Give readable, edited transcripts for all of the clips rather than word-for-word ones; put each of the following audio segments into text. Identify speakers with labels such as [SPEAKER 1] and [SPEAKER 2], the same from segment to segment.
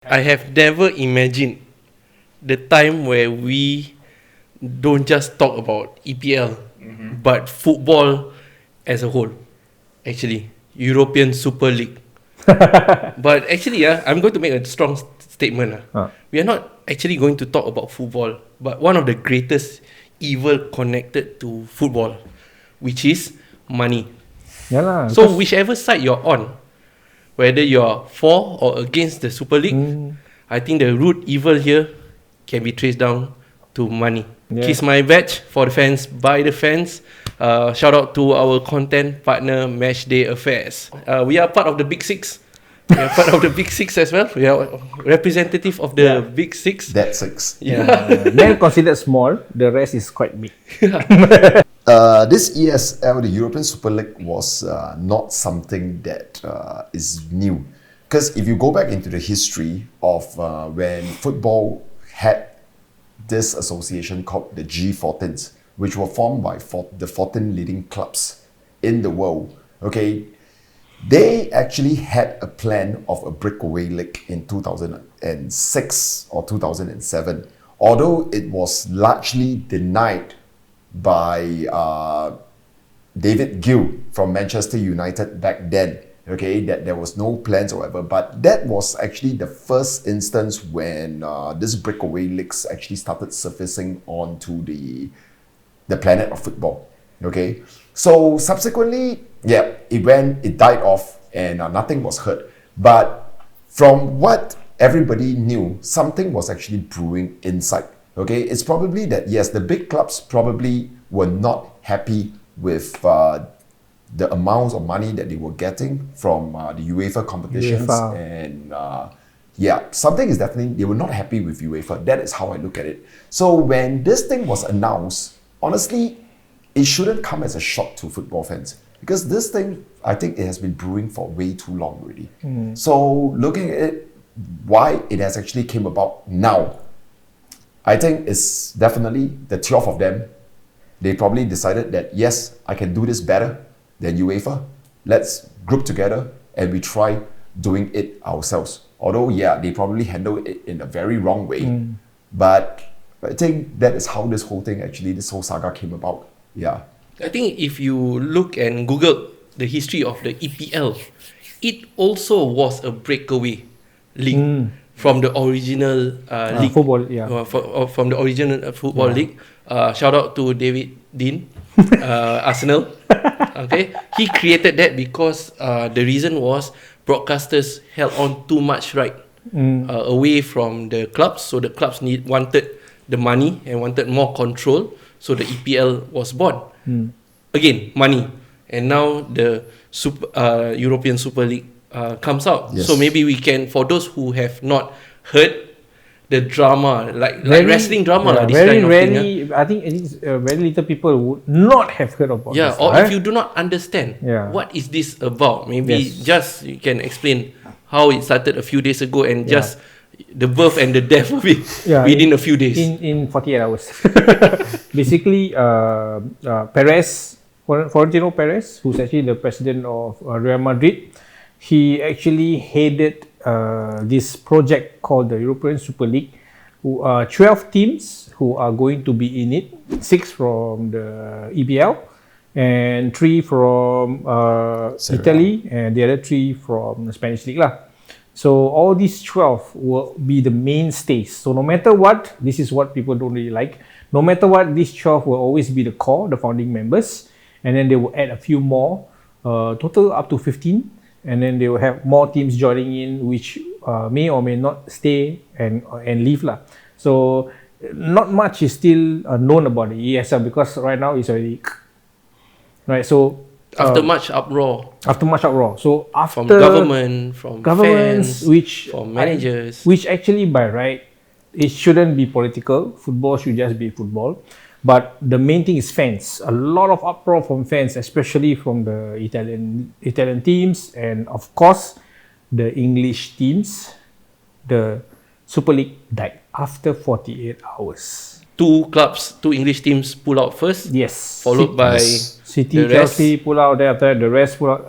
[SPEAKER 1] I have never imagined the time where we don't just talk about EPL, but football as a whole. Actually, European Super League. But actually, I'm going to make a strong statement. We are not actually going to talk about football, but one of the greatest evil connected to football, which is money.
[SPEAKER 2] Yalah,
[SPEAKER 1] So whichever side you're on, whether you're for or against the Super League, I think the root evil here can be traced down to money.
[SPEAKER 2] Yeah.
[SPEAKER 1] Kiss my badge for the fans, by the fans. Shout out to our content partner, Matchday Affairs. We are part of the Big Six. We are part of the Big Six as well. We are representative of the Big Six.
[SPEAKER 3] That six.
[SPEAKER 2] men considered small, the rest is quite big.
[SPEAKER 3] This ESL, the European Super League, was not something that is new. Because if you go back into the history of when football had this association called the G14s, which were formed by the 14 leading clubs in the world, okay, they actually had a plan of a breakaway league in 2006 or 2007, although it was largely denied by David Gill from Manchester United back then, okay, that there was no plans or whatever. But that was actually the first instance when this breakaway leagues actually started surfacing onto the planet of football, okay. So subsequently, it died off and nothing was heard. But from what everybody knew, something was actually brewing inside. Okay, it's probably that, yes, the big clubs probably were not happy with the amounts of money that they were getting from the UEFA competitions. And something is definitely, they were not happy with UEFA. That is how I look at it. So when this thing was announced, honestly, it shouldn't come as a shock to football fans. Because this thing, I think it has been brewing for way too long already. So looking at it, why it has actually came about now, I think it's definitely the 12 of them. They probably decided that, yes, I can do this better than UEFA. Let's group together and we try doing it ourselves. Although, they probably handled it in a very wrong way. But I think that is how this whole thing, actually, this whole saga came about. Yeah.
[SPEAKER 1] I think if you look and Google the history of the EPL, it also was a breakaway league from the original league.
[SPEAKER 2] Football,
[SPEAKER 1] from the original football league. Shout out to David Dean, Arsenal. Okay, he created that because the reason was broadcasters held on too much right away from the clubs, so the clubs wanted the money and wanted more control. So the EPL was born. Again, money, and now the European Super League comes out.
[SPEAKER 3] Yes.
[SPEAKER 1] So maybe we can, for those who have not heard the drama, like wrestling drama, this
[SPEAKER 2] very
[SPEAKER 1] kind of
[SPEAKER 2] rarely,
[SPEAKER 1] thing.
[SPEAKER 2] I think very little people would not have heard about this.
[SPEAKER 1] Or if you do not understand what is this about, maybe
[SPEAKER 2] Yes.
[SPEAKER 1] just you can explain how it started a few days ago and just the birth and the death of it within a few days.
[SPEAKER 2] In 48 hours. Basically, Florentino Perez, who's actually the president of Real Madrid, he actually headed this project called the European Super League, who are 12 teams who are going to be in it, 6 from the EPL and 3 from Italy, and the other 3 from the Spanish League lah. So all these 12 will be the mainstays. So no matter what, this is what people don't really like. No matter what, these 12 will always be the core, the founding members, and then they will add a few more, total up to 15, and then they will have more teams joining in, which may or may not stay and leave lah. So not much is still known about the ESL because right now it's already right. So
[SPEAKER 1] After much uproar.
[SPEAKER 2] So after
[SPEAKER 1] From government, from fans, from managers.
[SPEAKER 2] which actually by right, it shouldn't be political. Football should just be football. But the main thing is fans. A lot of uproar from fans, especially from the Italian teams, and of course, the English teams. The Super League died after 48 hours.
[SPEAKER 1] 2 English teams pull out first.
[SPEAKER 2] Yes.
[SPEAKER 1] Followed by
[SPEAKER 2] City, Chelsea pull out. Then after that, the rest pull out.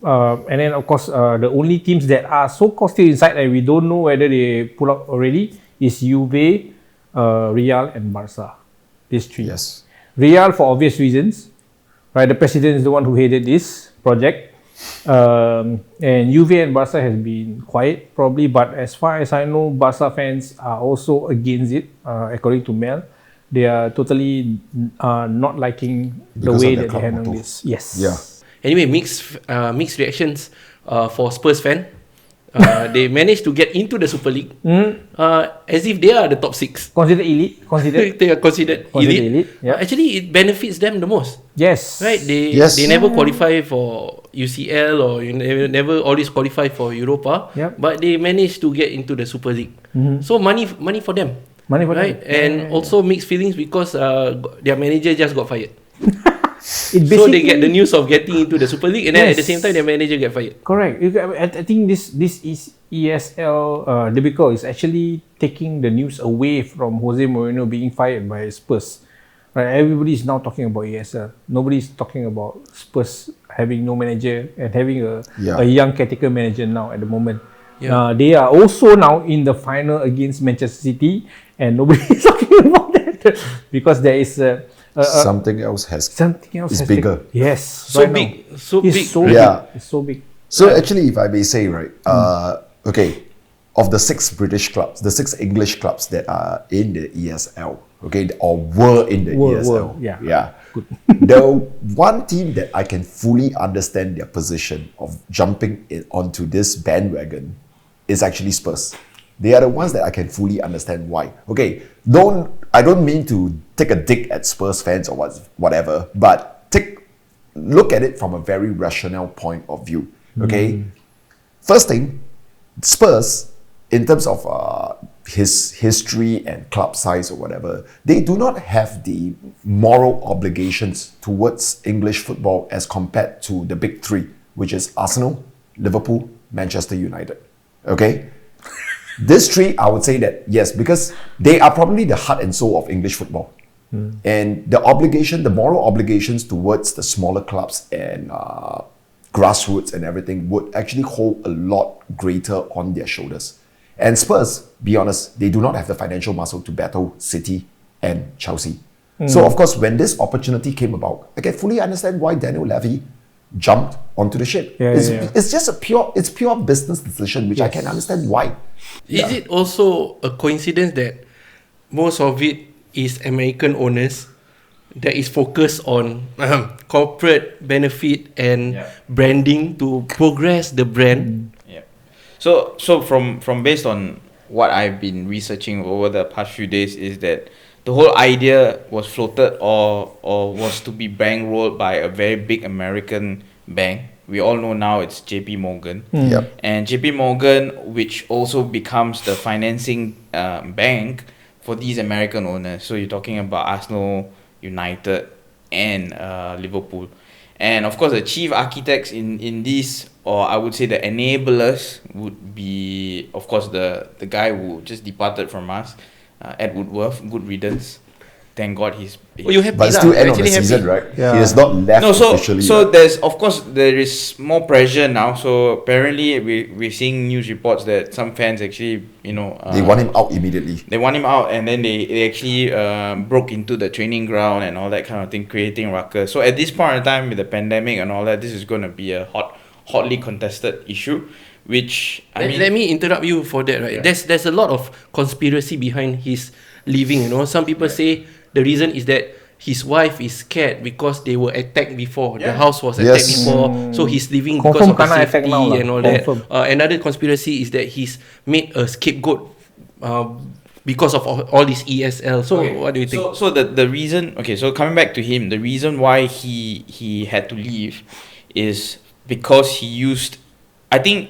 [SPEAKER 2] And then of course the only teams that are so-called still inside and we don't know whether they pull out already is Juve, Real and Barca. These three.
[SPEAKER 3] Yes.
[SPEAKER 2] Real for obvious reasons, right? The president is the one who headed this project, and Juve and Barca has been quiet probably. But as far as I know, Barca fans are also against it. According to Mel, they are totally not liking the
[SPEAKER 3] Because
[SPEAKER 2] way
[SPEAKER 3] of their
[SPEAKER 2] that they
[SPEAKER 3] club
[SPEAKER 2] handle
[SPEAKER 3] motto.
[SPEAKER 2] this. Yes.
[SPEAKER 3] Yeah.
[SPEAKER 1] Anyway, mixed reactions for Spurs fan. They managed to get into the Super League as if they are the top 6.
[SPEAKER 2] Considered elite. Considered.
[SPEAKER 1] They are considered elite.
[SPEAKER 2] Yeah.
[SPEAKER 1] Actually, it benefits them the most,
[SPEAKER 2] Yes.
[SPEAKER 1] right? They
[SPEAKER 3] Yes.
[SPEAKER 1] they never qualify for UCL or never always qualify for Europa,
[SPEAKER 2] Yep.
[SPEAKER 1] but they managed to get into the Super League. So money for them,
[SPEAKER 2] Money for
[SPEAKER 1] right?
[SPEAKER 2] them.
[SPEAKER 1] And also mixed feelings because their manager just got fired.
[SPEAKER 2] It
[SPEAKER 1] So they get the news of getting into the Super League, and then at the
[SPEAKER 2] Yes.
[SPEAKER 1] same time their manager get fired.
[SPEAKER 2] Correct. I think this is ESL debacle is actually taking the news away from Jose Mourinho being fired by Spurs. Right, everybody is now talking about ESL. Nobody is talking about Spurs having no manager and having a young caretaker manager now at the moment.
[SPEAKER 1] Yeah.
[SPEAKER 2] They are also now in the final against Manchester City, and nobody is talking about that because there is
[SPEAKER 3] Something else is
[SPEAKER 2] has
[SPEAKER 3] bigger.
[SPEAKER 2] Yes,
[SPEAKER 1] So
[SPEAKER 2] right
[SPEAKER 1] big,
[SPEAKER 2] now.
[SPEAKER 1] so
[SPEAKER 2] It's
[SPEAKER 1] big.
[SPEAKER 2] so
[SPEAKER 3] Yeah.
[SPEAKER 2] big. It's so big.
[SPEAKER 3] So actually, if I may say, right, okay, of the 6 British clubs, the 6 English clubs that are in the ESL, okay, or were in the ESL,
[SPEAKER 2] yeah. Good.
[SPEAKER 3] the one team that I can fully understand their position of jumping onto this bandwagon is actually Spurs. They are the ones that I can fully understand why. Okay, I don't mean to take a dig at Spurs fans or whatever, but look at it from a very rational point of view. Okay, first thing, Spurs, in terms of his history and club size or whatever, they do not have the moral obligations towards English football as compared to the big 3, which is Arsenal, Liverpool, Manchester United. Okay. These 3, I would say that yes, because they are probably the heart and soul of English football. And the moral obligations towards the smaller clubs and grassroots and everything would actually hold a lot greater on their shoulders. And Spurs, be honest, they do not have the financial muscle to battle City and Chelsea. So of course, when this opportunity came about, I can fully understand why Daniel Levy jumped onto the ship. It's just it's pure business decision, which I can understand why.
[SPEAKER 1] Is it also a coincidence that most of it is American owners that is focused on corporate benefit and branding to progress the brand?
[SPEAKER 4] Yeah. So from based on what I've been researching over the past few days is that the whole idea was floated or was to be bankrolled by a very big American bank. We all know now it's JP Morgan.
[SPEAKER 3] Yep.
[SPEAKER 4] And JP Morgan, which also becomes the financing bank for these American owners. So you're talking about Arsenal, United, and Liverpool. And of course, the chief architects in this, or I would say the enablers, would be, of course, the guy who just departed from us, Ed Woodworth. Good riddance. Thank God he's.
[SPEAKER 1] Oh, you happy
[SPEAKER 3] But it's
[SPEAKER 1] lah.
[SPEAKER 3] still end of the
[SPEAKER 1] Actually
[SPEAKER 3] season,
[SPEAKER 1] happy.
[SPEAKER 3] right?
[SPEAKER 2] Yeah.
[SPEAKER 3] He has not left
[SPEAKER 4] No,
[SPEAKER 3] officially.
[SPEAKER 4] so there's, of course, there is more pressure now. So apparently we're seeing news reports that some fans actually,
[SPEAKER 3] they want him out immediately.
[SPEAKER 4] They want him out, and then they actually broke into the training ground and all that kind of thing, creating ruckus. So at this point in time, with the pandemic and all that, this is going to be a hotly contested issue, which
[SPEAKER 1] Let me interrupt you for that, right?
[SPEAKER 4] Yeah.
[SPEAKER 1] There's a lot of conspiracy behind his leaving, Some people say the reason is that his wife is scared because they were attacked before. The
[SPEAKER 4] Yeah.
[SPEAKER 1] house was attacked
[SPEAKER 3] Yes.
[SPEAKER 1] before, so he's leaving
[SPEAKER 2] Confirm
[SPEAKER 1] because of the
[SPEAKER 2] kena attack
[SPEAKER 1] safety
[SPEAKER 2] now lah.
[SPEAKER 1] and all that.
[SPEAKER 2] Confirm.
[SPEAKER 1] Another conspiracy is that he's made a scapegoat because of all this ESL. So what do you think?
[SPEAKER 4] So the reason, so coming back to him, the reason why he had to leave is because I think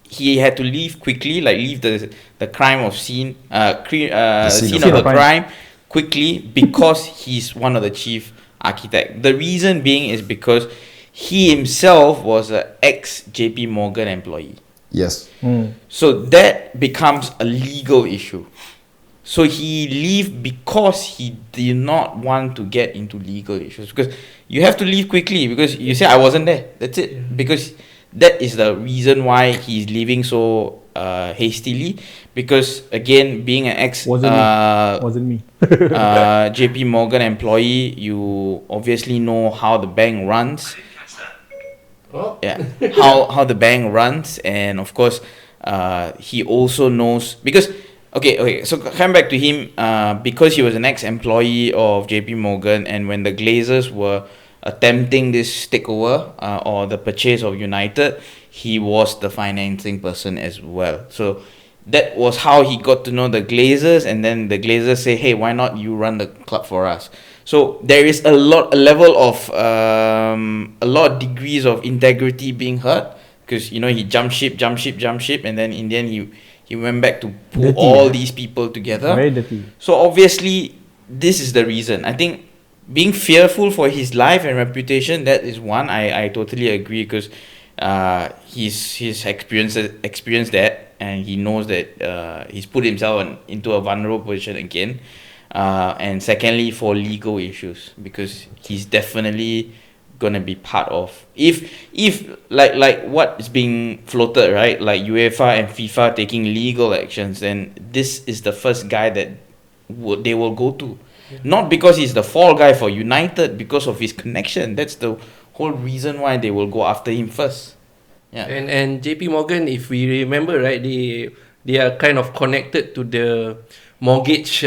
[SPEAKER 4] he had to leave quickly, like leave the crime of scene of the crime quickly because he's one of the chief architect. The reason being is because he himself was an ex JP Morgan employee.
[SPEAKER 3] Yes.
[SPEAKER 4] So that becomes a legal issue. So he leave because he did not want to get into legal issues, because you have to leave quickly because you say I wasn't there. That's it. Because that is the reason why he's leaving so hastily. Because again, being an ex
[SPEAKER 2] Wasn't me.
[SPEAKER 4] JP Morgan employee, you obviously know how the bank runs. Yeah, how the bank runs, and of course, he also knows because okay. So coming back to him, because he was an ex-employee of JP Morgan, and when the Glazers were attempting this takeover or the purchase of United, he was the financing person as well. So that was how he got to know the Glazers, and then the Glazers say, "Hey, why not you run the club for us?" So there is a lot of degrees of integrity being hurt, because he jumped ship, and then in the end he went back to pull
[SPEAKER 2] Dirty,
[SPEAKER 4] all these people together.
[SPEAKER 2] Very dirty.
[SPEAKER 4] So obviously, this is the reason. I think being fearful for his life and reputation, that is one. I totally agree, because he's experienced that, and he knows that he's put himself into a vulnerable position again. And secondly, for legal issues, because he's definitely gonna be part of if like what is being floated, right? Like UEFA and FIFA taking legal actions, then this is the first guy that they will go to. Not because he's the fall guy for United, because of his connection. That's the whole reason why they will go after him first. Yeah.
[SPEAKER 1] And JP Morgan, if we remember, right, they are kind of connected to the mortgage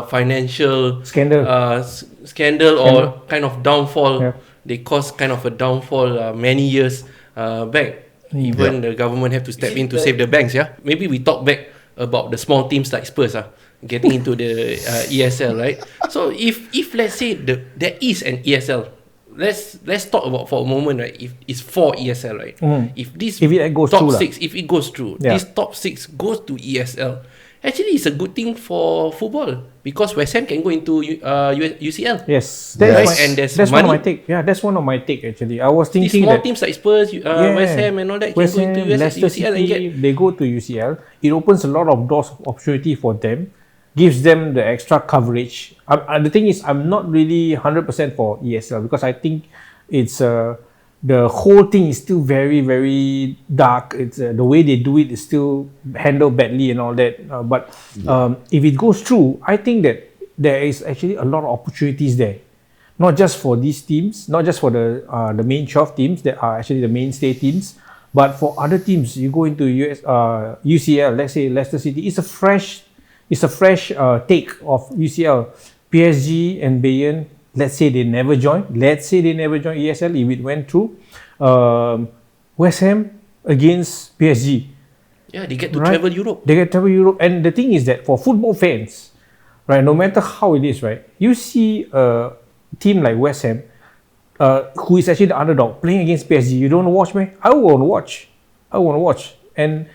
[SPEAKER 1] financial
[SPEAKER 2] Scandal.
[SPEAKER 1] Scandal or kind of downfall.
[SPEAKER 2] Yeah.
[SPEAKER 1] They caused kind of a downfall many years back. Even the government have to step in to save the banks. Yeah, maybe we talk back about the small teams like Spurs getting into the ESL, right? So if let's say there is an ESL, let's talk about for a moment, right? If it's 4 ESL, right? If it
[SPEAKER 2] goes
[SPEAKER 1] top
[SPEAKER 2] through
[SPEAKER 1] 6, if it goes through, this top 6 goes to ESL. Actually, it's a good thing for football, because West Ham can go into UCL.
[SPEAKER 2] Yes,
[SPEAKER 1] That's
[SPEAKER 2] one of my take. Yeah, that's one of my take actually. I was
[SPEAKER 1] These
[SPEAKER 2] thinking
[SPEAKER 1] small
[SPEAKER 2] that
[SPEAKER 1] teams like Spurs, West Ham and all that
[SPEAKER 2] West
[SPEAKER 1] can go
[SPEAKER 2] Ham,
[SPEAKER 1] into
[SPEAKER 2] Leicester
[SPEAKER 1] UCL and
[SPEAKER 2] City,
[SPEAKER 1] get.
[SPEAKER 2] they go to UCL. It opens a lot of doors of opportunity for them, gives them the extra coverage. The thing is, I'm not really 100% for ESL, because I think it's the whole thing is still very, very dark. It's the way they do it is still handled badly and all that. But if it goes through, I think that there is actually a lot of opportunities there, not just for these teams, not just for the main 12 teams that are actually the mainstay teams, but for other teams. You go into UCL, let's say Leicester City. It's a fresh take of UCL. PSG and Bayern, let's say they never join ESL if it went through. West Ham against PSG.
[SPEAKER 1] Yeah, they get to travel Europe.
[SPEAKER 2] They get to travel Europe. And the thing is that for football fans, right, no matter how it is, right, you see a team like West Ham, who is actually the underdog, playing against PSG. You don't watch, man? I want to watch. And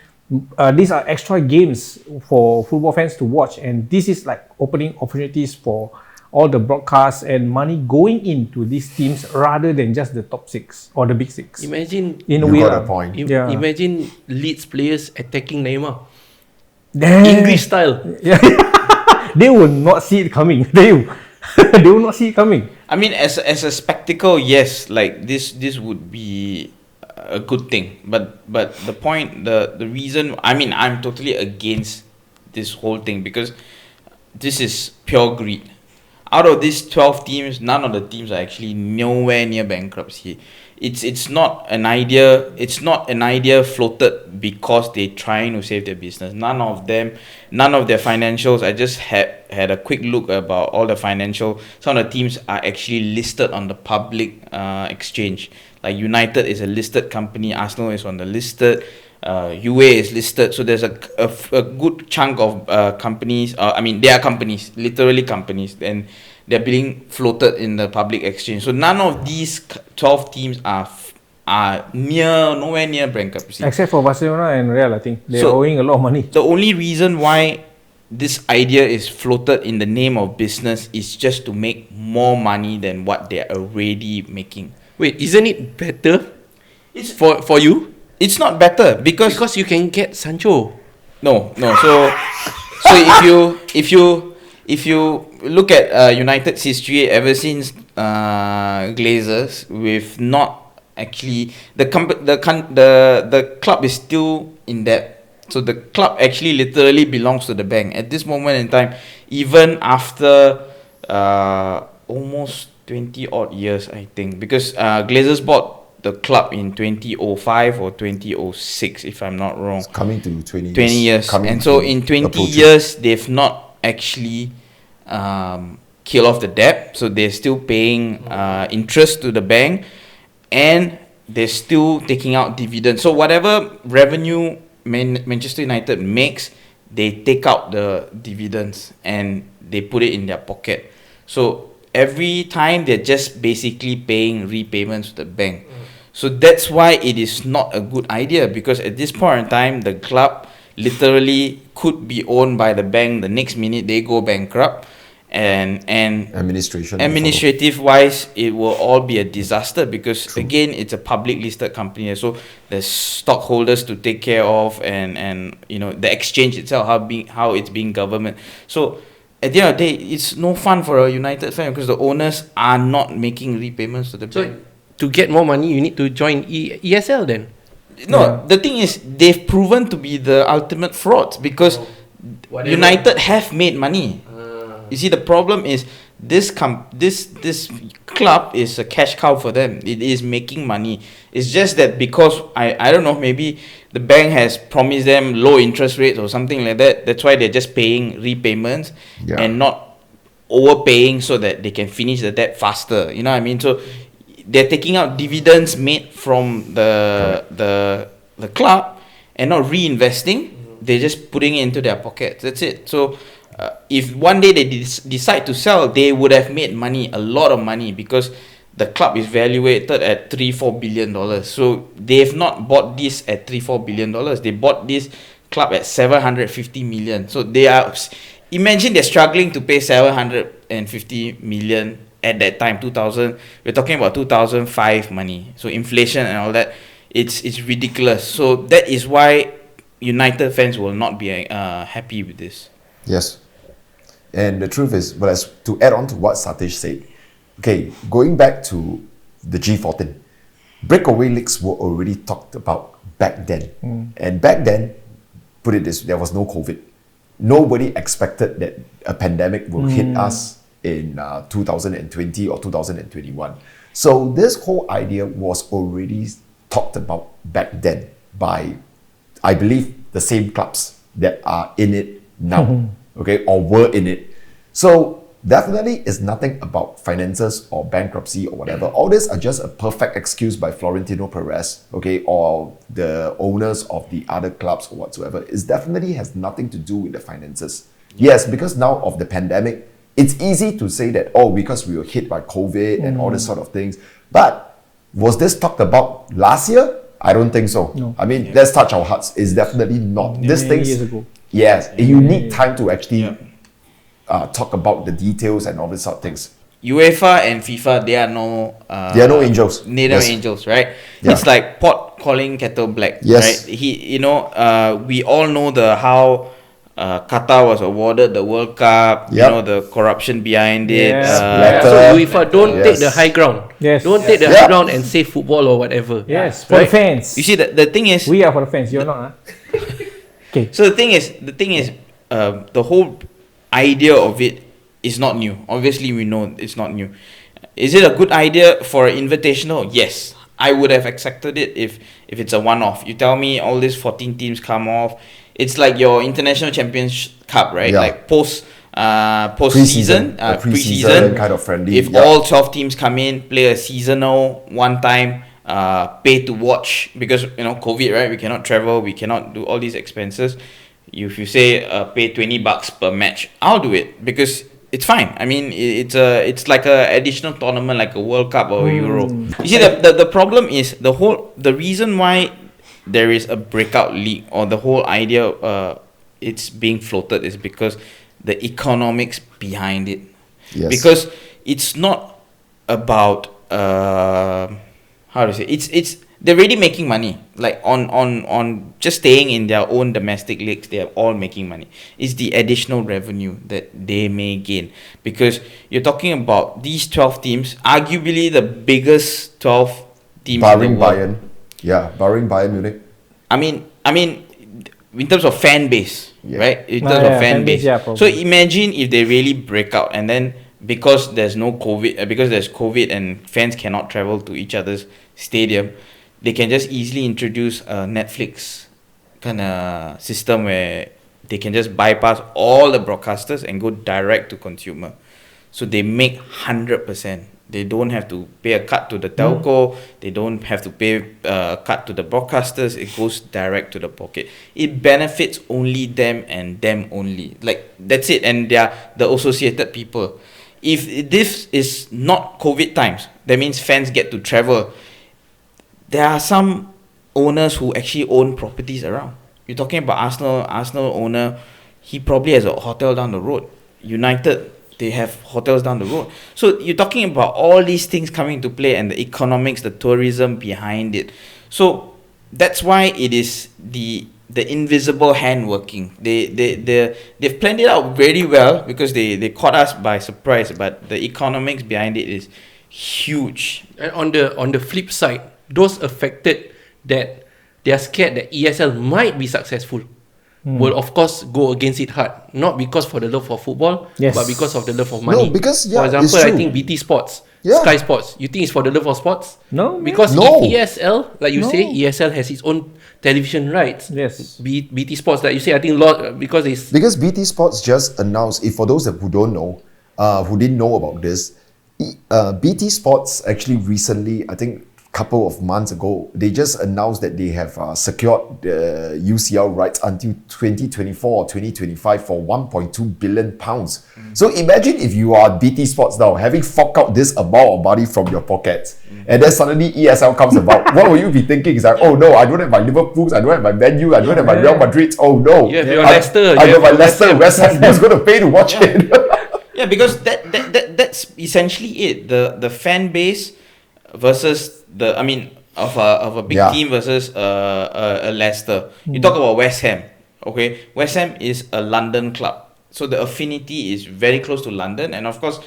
[SPEAKER 2] these are extra games for football fans to watch. And this is like opening opportunities for all the broadcasts and money going into these teams, rather than just the top 6 or the big 6.
[SPEAKER 1] Imagine
[SPEAKER 3] got a point.
[SPEAKER 1] Imagine Leeds players attacking Neymar.
[SPEAKER 2] Damn.
[SPEAKER 1] English style.
[SPEAKER 2] Yeah. They will not see it coming. They will not see it coming.
[SPEAKER 4] I mean, as a spectacle, yes, like this would be a good thing. But the point, the reason, I mean, I'm totally against this whole thing, because this is pure greed. Out of these 12 teams, none of the teams are actually nowhere near bankruptcy. It's not an idea. It's not an idea floated because they're trying to save their business. None of their financials. I just had a quick look about all the financial. Some of the teams are actually listed on the public exchange. Like United is a listed company. Arsenal is on the listed. UA is listed. So there's a good chunk of companies. I mean, they are companies, literally companies, and they're being floated in the public exchange. So none of these 12 teams are nowhere near bankruptcy.
[SPEAKER 2] Except for Barcelona and Real, I think. They're owing a lot of money.
[SPEAKER 4] The only reason why this idea is floated in the name of business is just to make more money than what they're already making.
[SPEAKER 1] Wait, isn't it better for you?
[SPEAKER 4] It's not better because
[SPEAKER 1] you can get Sancho.
[SPEAKER 4] No. So if you look at United's history ever since Glazers, we've not actually the club is still in debt. So the club actually literally belongs to the bank at this moment in time, even after almost 20 odd years, I think, because Glazers bought the club in 2005 or 2006, if I'm not wrong.
[SPEAKER 3] It's coming to 20 years.
[SPEAKER 4] 20 years.
[SPEAKER 3] Coming
[SPEAKER 4] And so
[SPEAKER 3] to
[SPEAKER 4] in 20
[SPEAKER 3] approaching.
[SPEAKER 4] years, they've not actually kill off the debt. So they're still paying interest to the bank, and they're still taking out dividends. So whatever revenue Manchester United makes, they take out the dividends and they put it in their pocket. So every time they're just basically paying repayments to the bank. So that's why it is not a good idea, because at this point in time, the club literally could be owned by the bank the next minute they go bankrupt, and administrative wise it will all be a disaster, because again, it's a public listed company, so there's stockholders to take care of, and you know, the exchange itself, how it's being governed. So at the end of the day, it's no fun for a United fan, because the owners are not making repayments to the bank.
[SPEAKER 1] To get more money, you need to join ESL then.
[SPEAKER 4] No, the thing is, they've proven to be the ultimate frauds, because
[SPEAKER 1] Whatever.
[SPEAKER 4] United have made money. You see, the problem is this club is a cash cow for them. It is making money. It's just that because I don't know, maybe the bank has promised them low interest rates or something like that. That's why they're just paying repayments and not overpaying so that they can finish the debt faster. You know what I mean? So they're taking out dividends made from the club and not reinvesting. They're just putting it into their pockets. That's it. So if one day they decide to sell, they would have made money, a lot of money, because the club is valuated at $3-4 billion. So they've not bought this at $3-4 billion. They bought this club at 750 million. So they are, imagine they're struggling to pay 750 million at that time, 2000. We're talking about 2005 money. So inflation and all that, it's ridiculous. So that is why United fans will not be happy with this.
[SPEAKER 3] Yes. And the truth is, but as to add on to what Satish said, okay, going back to the G14, breakaway leagues were already talked about back then. And back then, put it this, there was no COVID. Nobody expected that a pandemic will hit us in 2020 or 2021. So this whole idea was already talked about back then by, I believe, the same clubs that are in it now, okay, or were in it. So definitely it's nothing about finances or bankruptcy or whatever. All this are just a perfect excuse by Florentino Perez, okay, or the owners of the other clubs or whatsoever. It definitely has nothing to do with the finances. Yes, because now of the pandemic, it's easy to say that, oh, because we were hit by COVID and all this sort of things. But was this talked about last year? I don't think so.
[SPEAKER 2] No.
[SPEAKER 3] I mean, let's touch our hearts. It's definitely not.
[SPEAKER 2] Many
[SPEAKER 3] This thing,
[SPEAKER 2] years ago.
[SPEAKER 3] yes, you need time to actually talk about the details and all these sort of things.
[SPEAKER 4] UEFA and FIFA, they are no
[SPEAKER 3] angels.
[SPEAKER 4] They are no
[SPEAKER 3] Yes.
[SPEAKER 4] angels, right?
[SPEAKER 3] Yeah.
[SPEAKER 4] It's like pot calling kettle black.
[SPEAKER 3] Yes.
[SPEAKER 4] Right? We all know how Qatar was awarded the World Cup. You
[SPEAKER 3] Yep.
[SPEAKER 4] know, the corruption behind it.
[SPEAKER 2] Yes.
[SPEAKER 3] Blatter.
[SPEAKER 1] So UEFA don't take the high ground.
[SPEAKER 2] Yes.
[SPEAKER 1] Don't take the
[SPEAKER 3] Yeah.
[SPEAKER 1] high ground and say football or whatever.
[SPEAKER 2] Yes, for the fans.
[SPEAKER 4] You see, the thing is,
[SPEAKER 2] We are for the fans. You're not. Okay.
[SPEAKER 4] so the thing is, the whole idea of it is not new. Obviously, we know it's not new. Is it a good idea for an invitational? Yes, I would have accepted it if it's a one-off. You tell me all these 14 teams come off. It's like your international champions cup, right?
[SPEAKER 3] Yeah.
[SPEAKER 4] Like post
[SPEAKER 3] Pre-season.
[SPEAKER 4] season,
[SPEAKER 3] A pre-season
[SPEAKER 4] pre-season
[SPEAKER 3] kind of friendly.
[SPEAKER 4] If
[SPEAKER 3] Yeah.
[SPEAKER 4] all 12 teams come in, play a seasonal one time, pay to watch, because COVID, right? We cannot travel, we cannot do all these expenses. If you say pay $20 per match, I'll do it, because it's fine. I mean, it's like a additional tournament, like a World Cup or a Euro. You see, the problem is the reason why there is a breakout league, or the whole idea it's being floated, is because the economics behind it.
[SPEAKER 3] Yes.
[SPEAKER 4] Because it's not about how to say, it's they're already making money, like on just staying in their own domestic leagues. They are all making money. It's the additional revenue that they may gain, because you're talking about these 12 teams, arguably the biggest 12 teams
[SPEAKER 3] barring
[SPEAKER 4] in the world.
[SPEAKER 3] Bayern. Yeah, barring Bayern Munich.
[SPEAKER 4] I mean, in terms of fan base,
[SPEAKER 3] Yeah.
[SPEAKER 4] right? In terms of fan base.
[SPEAKER 2] yeah,
[SPEAKER 4] So
[SPEAKER 2] probably.
[SPEAKER 4] imagine if they really break out, and then because there's no COVID, because there's COVID and fans cannot travel to each other's stadium, they can just easily introduce a Netflix kind of system where they can just bypass all the broadcasters and go direct to consumer. So they make 100%. They don't have to pay a cut to the telco. They don't have to pay a cut to the broadcasters. It goes direct to the pocket. It benefits only them and them only. Like, that's it. And they are the associated people. If this is not COVID times, that means fans get to travel. There are some owners who actually own properties around. You're talking about Arsenal owner, he probably has a hotel down the road. United, they have hotels down the road. So you're talking about all these things coming into play and the economics, the tourism behind it. So that's why it is the invisible hand working. They've planned it out very well because they caught us by surprise, but the economics behind it is huge.
[SPEAKER 1] And on the flip side, those affected that they are scared that ESL might be successful will of course go against it hard. Not because for the love of football,
[SPEAKER 2] Yes.
[SPEAKER 1] but because of the love of money.
[SPEAKER 3] No, because,
[SPEAKER 1] for
[SPEAKER 3] yeah, it's
[SPEAKER 1] example, I
[SPEAKER 3] true.
[SPEAKER 1] think BT Sports,
[SPEAKER 3] Yeah.
[SPEAKER 1] Sky Sports. You think it's for the love of sports?
[SPEAKER 2] No, man.
[SPEAKER 1] Because
[SPEAKER 3] No.
[SPEAKER 1] if ESL, like you
[SPEAKER 2] No.
[SPEAKER 1] say, ESL has its own television rights.
[SPEAKER 2] Yes.
[SPEAKER 1] BT Sports, like you say, I think lot because it's
[SPEAKER 3] Because BT Sports just announced, if for those who don't know, who didn't know about this, BT Sports actually recently, I think a couple of months ago, they just announced that they have secured the UCL rights until 2024 or 2025 for 1.2 billion pounds. So imagine if you are BT Sports now, having forked out this amount of money from your pockets, and then suddenly ESL comes about. What will you be thinking? It's like, oh no, I don't have my Liverpools, I don't have my Man U, I don't have my Real Madrids. Oh no,
[SPEAKER 1] You have your
[SPEAKER 3] I-
[SPEAKER 1] Leicester,
[SPEAKER 3] I
[SPEAKER 1] you
[SPEAKER 3] got
[SPEAKER 1] have
[SPEAKER 3] my
[SPEAKER 1] your
[SPEAKER 3] Leicester,
[SPEAKER 1] West
[SPEAKER 3] West Ham. Who's going to pay to watch it?
[SPEAKER 4] Yeah, because that's essentially it. The fan base versus of a big
[SPEAKER 3] Yeah.
[SPEAKER 4] team versus a Leicester. You talk about West Ham. Okay, West Ham is a London club, so the affinity is very close to London, and of course,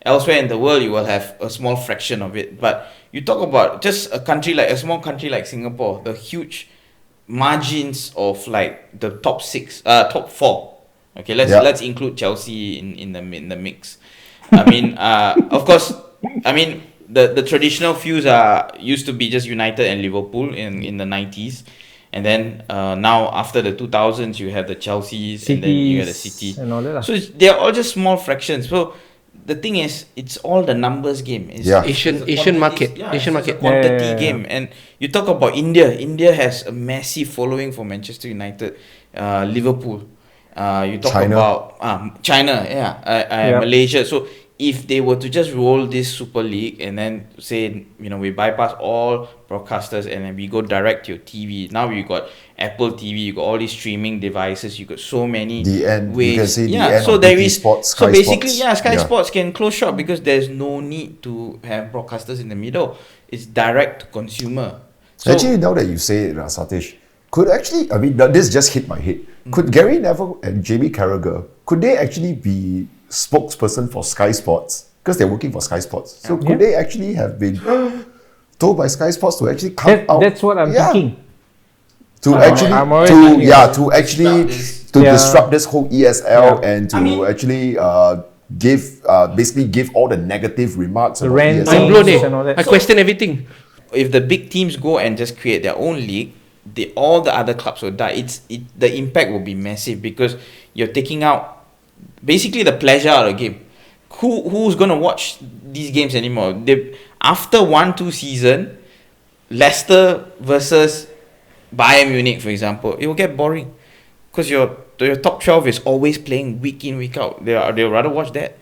[SPEAKER 4] elsewhere in the world you will have a small fraction of it. But you talk about just a small country like Singapore, the huge margins of like the top four. Okay,
[SPEAKER 3] Yeah.
[SPEAKER 4] let's include Chelsea in the mix. I mean, of course, I mean the traditional fews used to be just United and Liverpool in the 90s, and then now after the 2000s you have the Chelseas and then you have the City.
[SPEAKER 2] and all that lah.
[SPEAKER 4] So they're all just small fractions. So the thing is, it's all the numbers game. It's,
[SPEAKER 3] Yeah.
[SPEAKER 4] it's
[SPEAKER 1] Asian
[SPEAKER 4] a
[SPEAKER 1] Asian
[SPEAKER 4] quantity-
[SPEAKER 1] market.
[SPEAKER 4] yeah,
[SPEAKER 1] Asian
[SPEAKER 4] it's a
[SPEAKER 1] market.
[SPEAKER 4] quantity
[SPEAKER 2] Yeah.
[SPEAKER 4] game. And you talk about India. India has a massive following for Manchester United, Liverpool. You talk
[SPEAKER 3] China.
[SPEAKER 4] about China,
[SPEAKER 2] Yep.
[SPEAKER 4] Malaysia. So if they were to just roll this Super League and then say, we bypass all broadcasters and then we go direct to your TV. Now you got Apple TV, you got all these streaming devices, you got so many
[SPEAKER 3] The end.
[SPEAKER 4] ways.
[SPEAKER 3] You can say the
[SPEAKER 4] yeah,
[SPEAKER 3] end
[SPEAKER 4] so
[SPEAKER 3] of
[SPEAKER 4] there
[SPEAKER 3] BT
[SPEAKER 4] is
[SPEAKER 3] Sports,
[SPEAKER 4] so
[SPEAKER 3] Sky
[SPEAKER 4] basically,
[SPEAKER 3] Sports.
[SPEAKER 4] Sky
[SPEAKER 3] Yeah.
[SPEAKER 4] Sports can close shop because there's no need to have broadcasters in the middle. It's direct to consumer. So,
[SPEAKER 3] Actually, now that you say it, Satish, this just hit my head. Could Gary Neville and Jamie Carragher, could they actually be spokesperson for Sky Sports? Because they're working for Sky Sports. So could
[SPEAKER 2] Yeah.
[SPEAKER 3] they actually have been told by Sky Sports to actually come out?
[SPEAKER 2] That's what I'm
[SPEAKER 3] Yeah.
[SPEAKER 2] thinking.
[SPEAKER 3] To
[SPEAKER 2] I'm
[SPEAKER 3] actually,
[SPEAKER 2] already thinking about
[SPEAKER 3] to actually,
[SPEAKER 4] this.
[SPEAKER 3] to
[SPEAKER 2] Yeah.
[SPEAKER 3] disrupt this whole ESL
[SPEAKER 2] Yeah.
[SPEAKER 3] and to
[SPEAKER 4] I mean-
[SPEAKER 3] actually basically give all the negative remarks
[SPEAKER 2] The
[SPEAKER 3] about
[SPEAKER 2] rant-
[SPEAKER 3] ESL.
[SPEAKER 1] I'm blown.
[SPEAKER 2] and all that.
[SPEAKER 1] I question everything.
[SPEAKER 4] if the big teams go and just create their own league, all the other clubs will die. The impact will be massive because you're taking out basically the pleasure out of the game. Who's gonna watch these games anymore? After 1-2 season, Leicester versus Bayern Munich, for example, it will get boring because your top 12 is always playing week in week out. They'll rather watch that.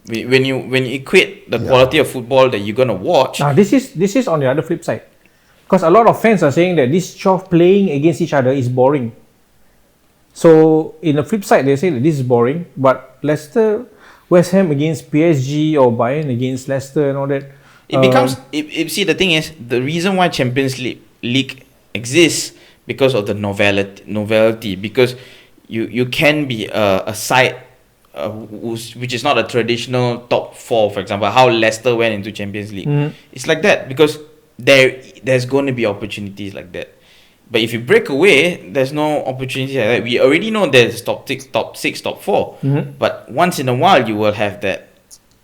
[SPEAKER 4] When you equate the
[SPEAKER 3] Yeah.
[SPEAKER 4] quality of football that you're gonna watch.
[SPEAKER 2] Now this is on the other flip side, because a lot of fans are saying that this 12 playing against each other is boring. So in the flip side, they say that this is boring, but Leicester, West Ham against PSG or Bayern against Leicester and all that.
[SPEAKER 4] It becomes see the thing is the reason why Champions League exists because of the novelty because you can be a side which is not a traditional top four, for example, how Leicester went into Champions League. It's like that because there's going to be opportunities like that. But if you break away, there's no opportunity like that. We already know there's top 6, top 4. But once in a while, you will have that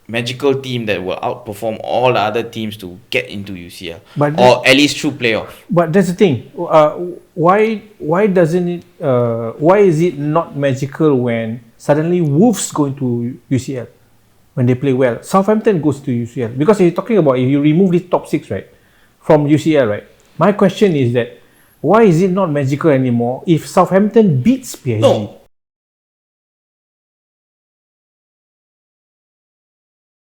[SPEAKER 4] magical team that will outperform all the other teams to get into UCL,
[SPEAKER 2] But
[SPEAKER 4] or at least through playoff.
[SPEAKER 2] But that's the thing. Why doesn't it? Why is it not magical when suddenly Wolves go into UCL when they play well? Southampton goes to UCL because you're talking about if you remove this top 6 right from UCL right. My question is that why is it not magical anymore if Southampton beats PSG?
[SPEAKER 4] No,